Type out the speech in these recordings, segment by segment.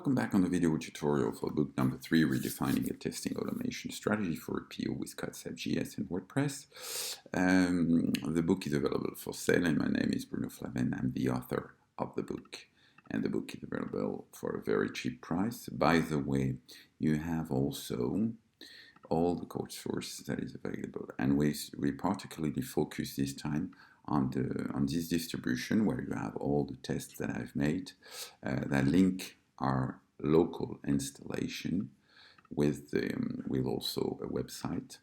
Welcome back on the video tutorial for book number 3, Redefining a Testing Automation Strategy for a PO with CodeceptJS and WordPress. The book is available for sale and my name is Bruno Flaven. I'm the author of the book and the book is available for a very cheap price. By the way, you have also all the code source that is available, and we particularly focus this time on this distribution where you have all the tests that I've made that link our local installation with also a website.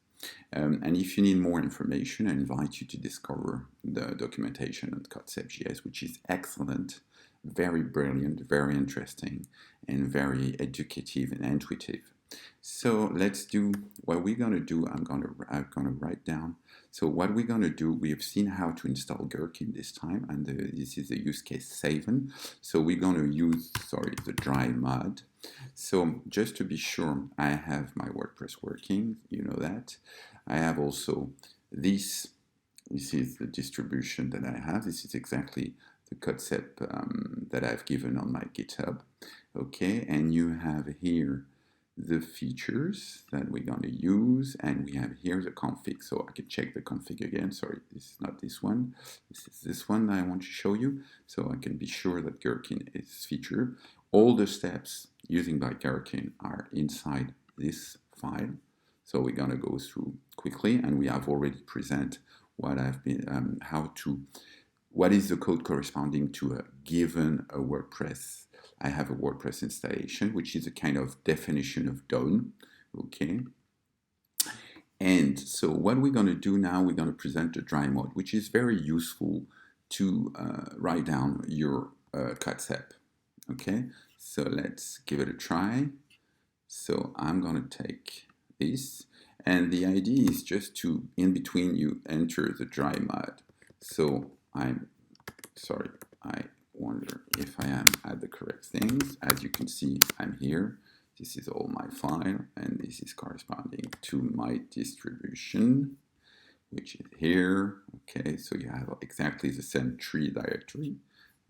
And if you need more information, I invite you to discover the documentation on CodeceptJS, which is excellent, very brilliant, very interesting, and very educative and intuitive. So let's do what we're going to do. I'm going to write down. So what we're going to do, we have seen how to install Gherkin this time, and this is the use case 7. So we're going to use, the dry mod. So just to be sure, I have my WordPress working, you know that. I have also this is the distribution that I have. This is exactly the concept that I've given on my GitHub. Okay, and you have here the features that we're going to use, and we have here the config, so I can check the config again. Sorry, this is not this one, this is this one that I want to show you, so I can be sure that Gherkin is featured. All the steps using by Gherkin are inside this file, so we're going to go through quickly, and we have already present what I've been, what is the code corresponding to a given WordPress. I have a WordPress installation, which is a kind of definition of done, okay? And so what we're going to do now, we're going to present the dry mode, which is very useful to write down your concept, okay? So let's give it a try. So I'm going to take this, and the idea is just to, in between, you enter the dry mode. So I wonder if I am at the correct things. As you can see, I'm here. This is all my file, and this is corresponding to my distribution, which is here. Okay, so you have exactly the same tree directory.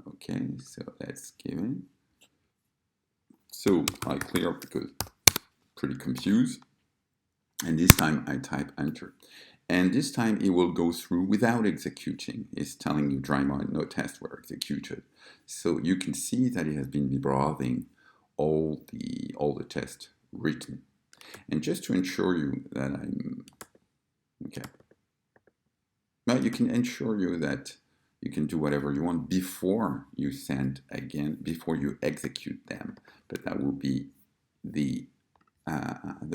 Okay, so let's give it. So I clear up because pretty confused. And this time I type enter. And this time it will go through without executing. It's telling you dry mode, no tests were executed. So you can see that it has been browsing all the tests written. And just to ensure you that well, you can ensure you that you can do whatever you want before you send again, before you execute them. But that will be the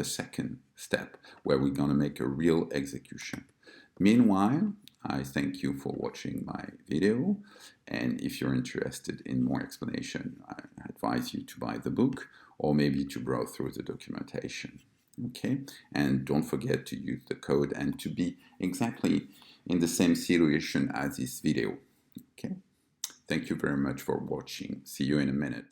second step, where we're going to make a real execution. Meanwhile, I thank you for watching my video, and if you're interested in more explanation, I advise you to buy the book or maybe to browse through the documentation. Okay, and don't forget to use the code and to be exactly in the same situation as this video. Okay, thank you very much for watching. See you in a minute.